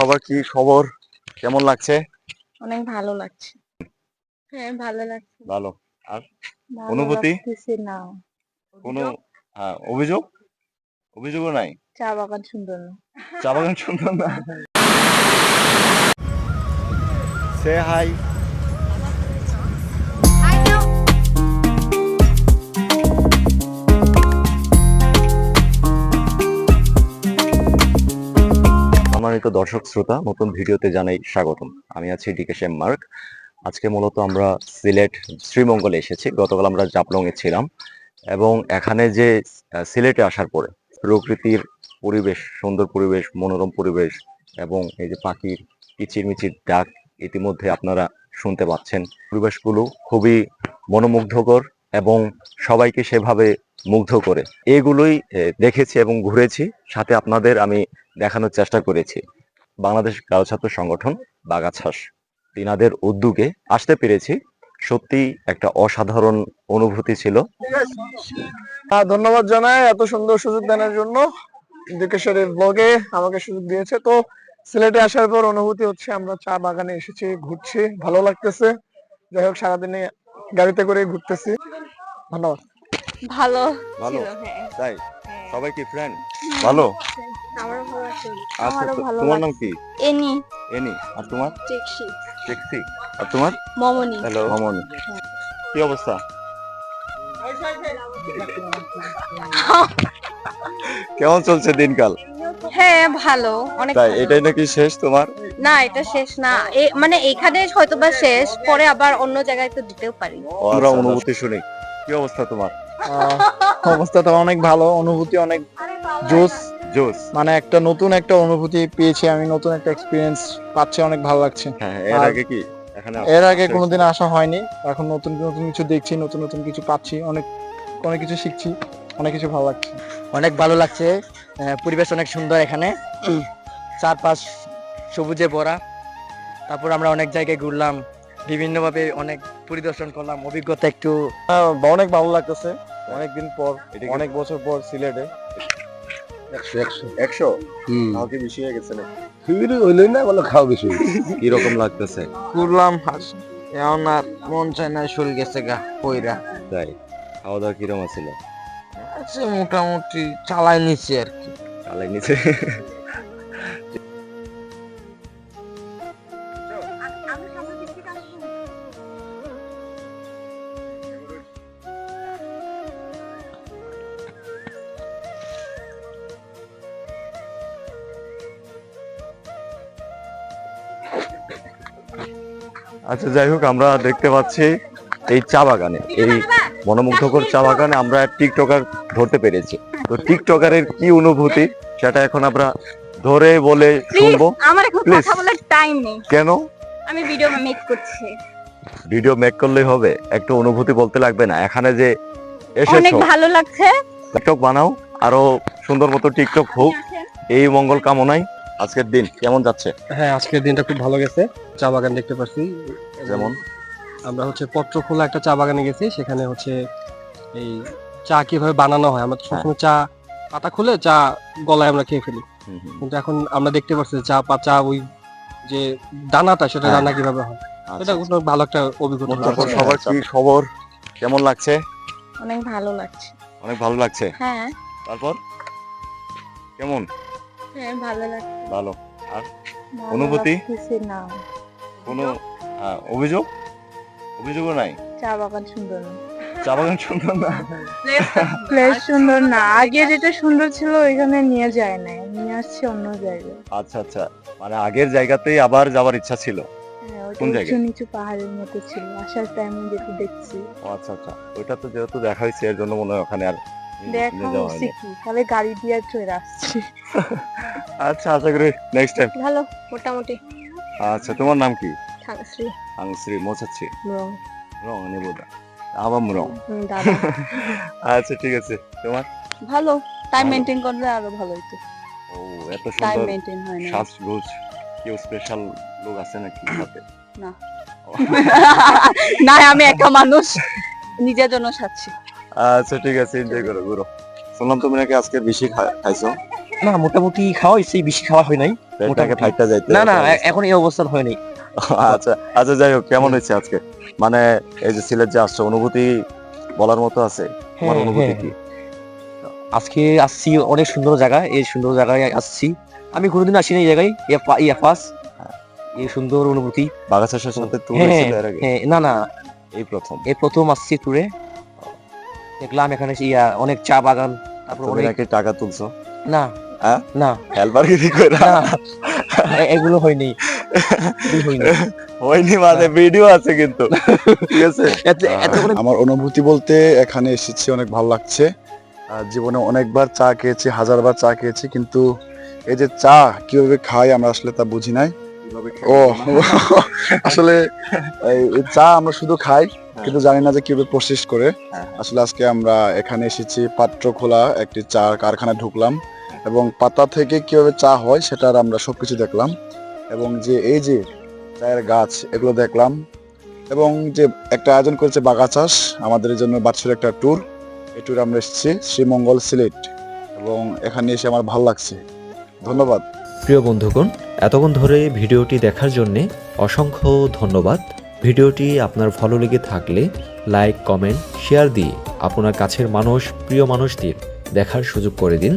সবার কি খবর? কেমন লাগছে? অনেক ভালো লাগছে। হ্যাঁ, ভালো লাগছে। ভালো। আর ভালো অনুভূতি? লাগতেছে না। কোনো অভিযোগ? অভিযোগও নাই? চা বাগান সুন্দর না। চা বাগান সুন্দর না? সে হাই। সম্মানিত দর্শক শ্রোতা, নতুন ভিডিওতে জানাই স্বাগতম। আমি আছি ডিকেশেম মার্ক। আজকে মূলত আমরা সিলেট শ্রীমঙ্গলে এসেছি। গতকাল আমরা জাপলং এ ছিলাম এবং এখানে যে সিলেটে আসার পরে প্রকৃতির পরিবেশ, সুন্দর পরিবেশ, মনোরম পরিবেশ এবং এই যে পাখির কিচিরমিচির ডাক ইতিমধ্যে আপনারা শুনতে পাচ্ছেন। পরিবেশগুলো খুবই মনোমুগ্ধকর এবং সবাইকে সেভাবে মুগ্ধ করে। এগুলোই দেখেছি এবং ঘুরেছি, সাথে আপনাদের আমি দেখানোর চেষ্টা করেছি। বাংলাদেশ গার্ল ছাত্র সংগঠন বাগাছাস তিনাদের উদ্যোগে আসতে পেরেছি। সত্যি একটা অসাধারণ অনুভূতি ছিল। ধন্যবাদ জানাই এত সুন্দর সুযোগ দেওয়ার জন্য। ডিকেশ্বরের ব্লগে আমাকে সুযোগ দিয়েছে। তো সিলেটে আসার পর অনুভূতি হচ্ছে আমরা চা বাগানে এসেছি, ঘুরছি, ভালো লাগতেছে। যাই হোক, সারাদিনে গাড়িতে করে ঘুরতেছি। ধন্যবাদ। ভালো ভালো ছিল, হ্যাঁ। তাই? সবাই কি ফ্রেন্ড? ভালো। আমারও ভালো লাগছে। আচ্ছা, আমারও ভালো তোমার লাগছে। নাম কি? Any any. আর তোমার? টেকসি টেক্সি। আর তোমার? মমনি। হ্যালো মামনি। কি অবস্থা? কেমন চলছে দিনকাল? হ্যাঁ, ভালো, অনেক তাই? ভালো। এটাই নাকি শেষ তোমার? না, এটা শেষ না। মানে এখানে হয়তোবা শেষ, পরে আবার অন্য জায়গায় তো দিতেও পারি। আমরা অনুভূতি শুনি। কি অবস্থা তোমার? অবস্থা তো অনেক ভালো, অনুভূতি অনেক জোস। জোস। মানে একটা নতুন একটা অনুভূতি পেয়েছি আমি, নতুন একটা এক্সপিরিয়েন্স পাচ্ছি, অনেক ভালো লাগছে। হ্যাঁ, এর আর আগে কি এখানে এর আগে কোনোদিন আসা হয়নি। এখন নতুন নতুন কিছু দেখছি, নতুন নতুন কিছু পাচ্ছি, অনেক অনেক কিছু শিখছি, অনেক কিছু ভালো লাগছে। অনেক ভালো লাগছে। পরিবেশ অনেক সুন্দর এখানে, চারপাশ সবুজে ভরা। তারপর আমরা অনেক জায়গায় ঘুরলাম, বিভিন্নভাবে অনেক পরিদর্শন করলাম, অভিজ্ঞতা একটু অনেক ভালো লাগতেছে। অনেকদিন পর, অনেক বছর পর সিলেটে। 100 তাও কি বেশি হয়ে গেছে না? কিরকম লাগতেছে? ঘুরলাম, এখন আর মন চায় না, শরীর গেছে গা পইরা। তাই? খাওয়া দাওয়া কিরকম ছিল? আছে মোটামুটি, চালাই নিছি আর কি। চালাই নিচে। আচ্ছা, যাই হোক, আমরা দেখতে পাচ্ছি এই চা বাগানে, এই মনোমুগ্ধকর চা বাগানে আমরা টিকটকার ধরতে পেরেছি। তো টিকটকারের কি অনুভূতি সেটা এখন আমরা ধরে বলে শুনবো। আমার এখন Please. কথা বলার টাইম নেই, কেন? আমি ভিডিও মেক করছি। ভিডিও মেক করলেই হবে? একটু অনুভূতি বলতে লাগবে না? এখানে যে অনেক এসেছো, ভালো লাগছে। টিকটক বানাও, আরো সুন্দর মতো টিকটক হোক, এই মঙ্গল কামনায়। আজকের দিন কেমন যাচ্ছে? হ্যাঁ, আজকের দিনটা খুব ভালো গেছে। চা বাগান দেখতে পাচ্ছি। যেমন আমরা হচ্ছে পত্রখোলা একটা চা বাগানে গেছি, সেখানে হচ্ছে এই চা কিভাবে বানানো হয়। আমরা তো সবসময় চা পাতা খুলে চা গলায় আমরা খেয়ে ফেলি, কিন্তু এখন আমরা দেখতে পাচ্ছি যে চা ওই যে দানাটা, সেটা হ্যাঁ। রান্না কিভাবে হয়। এটা আচ্ছা, খুব ভালো একটা অভিজ্ঞতা। তারপর সবার কি খবর? কেমন লাগছে? অনেক ভালো লাগছে। অনেক ভালো লাগছে। হ্যাঁ, তারপর কেমন? হ্যাঁ, ভালো লাগছে। ভালো। আর ভালো অনুভূতি? লাগতেছে না। কোনো অভিযোগ? অভিযোগও নাই? চা বাগান সুন্দর না। চা বাগান সুন্দর না? প্লেস সুন্দর না। আগে যেটা সুন্দর ছিল ওইখানে নিয়ে যায় না, নিয়ে আসছে অন্য জায়গায়। আচ্ছা আচ্ছা, মানে আগের জায়গাতেই আবার যাওয়ার ইচ্ছা ছিল। হ্যাঁ, ওটা কোন উঁচু জায়গায়? নিচু পাহাড়ের মতো ছিল। আসার টাইমে যেটা দেখছি, ও আচ্ছা আচ্ছা, ওইটা তো যেহেতু দেখা হয়েছে এর জন্য মনে হয় ওখানে আর দেখা নিয়ে যাওয়া হচ্ছে হয়নি। কি, তাহলে গাড়ি দিয়ে চলে আসছি। আচ্ছা, আশা করি নেক্সট টাইম। ভালো, মোটামুটি। আচ্ছা, তোমার নাম কি? থাকছি আংশ্রী মোছাচ্ছি রং। রং নেবুদা আবার রং। দাদা আচ্ছা, ঠিক আছে। তোমার? ভালো, টাইম ভালো। মেনটেন করলে আরো ভালো হতো। ও, এত টাইম সুন্দর মেনটেন হয় না। সাজগোজ। কেউ স্পেশাল লোক আছে নাকি সাথে? না। ও, না, আমি একা মানুষ, নিজের জন্য সাচ্ছি। আচ্ছা, ঠিক আছে, এনজয় করো, ঘুরো। শুনলাম তুমি নাকি আজকে বেশি খাইছো? না, মোটামুটি খাওয়া হয়েছে, বেশি খাওয়া হয় নাই। পেটটাকে ফাইটটা যাইতে না না এখন এই অবস্থা হয়নি। আচ্ছা আচ্ছা, যাই হোক, কেমন হয়েছে আজকে? মানে এই যে সিলেট যে আসছো, অনুভূতি বলার মতো আছে? তোমার হ্যাঁ, অনুভূতি হ্যাঁ। কি? আজকে আসছি অনেক সুন্দর জায়গা, এই সুন্দর জায়গায় আসছি। আমি কোনোদিন আসিনি এই জায়গায়, ইয়া ফার্স্ট, এই সুন্দর অনুভূতি। বাগাছার সাথে ট্যুর হ্যাঁ, হয়েছিল এর আগে? হ্যাঁ, না না, এই প্রথম? এই প্রথম আসছি ট্যুরে। দেখলাম এখানে অনেক চা বাগান, তারপর তুমি অনেক, নাকি টাকা তুলছো? না হ্যাঁ? না হেল্পার গিরি কইরা? না, এগুলো হয়নি, এগুলো হয়নি। হয়নি মানে ভিডিও আছে কিন্তু, ঠিক আছে? এত করে আমার অনুভূতি বলতে এখানে এসেছি, অনেক ভালো লাগছে। জীবনে অনেকবার চা খেয়েছি, হাজারবার চা খেয়েছি, কিন্তু এই যে চা কিভাবে খাই আমরা আসলে তা বুঝি নাই। ও আসলে এই চা আমরা শুধু খাই, কিন্তু জানি না যে কিভাবে প্রসেস করে। আসলে আজকে আমরা এখানে এসেছি, পাত্রখোলা একটি চা কারখানায় ঢুকলাম এবং পাতা থেকে কিভাবে চা হয় সেটার আমরা সবকিছু দেখলাম, এবং যে এই যে চায়ের গাছ এগুলো দেখলাম, এবং যে একটা আয়োজন করেছে বাগাচাষ আমাদের জন্য বাৎসরিক একটা ট্যুর। এই ট্যুরে আমরা এসেছি শ্রীমঙ্গল সিলেট, এবং এখানে এসে আমার ভালো লাগছে। ধন্যবাদ। প্রিয় বন্ধুগণ, এতক্ষণ ধরে ভিডিওটি দেখার জন্যে অসংখ্য ধন্যবাদ। ভিডিওটি আপনার ভালো লেগে থাকলে লাইক, কমেন্ট, শেয়ার দিয়ে আপনার কাছের মানুষ, প্রিয় মানুষদের দেখার সুযোগ করে দিন।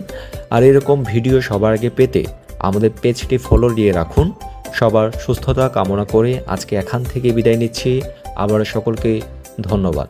আর এরকম ভিডিও সবার আগে পেতে আমাদের পেজটি ফলো দিয়ে রাখুন। সবার সুস্থতা কামনা করে আজকে এখান থেকে বিদায় নিচ্ছি। আবার সকলকে ধন্যবাদ।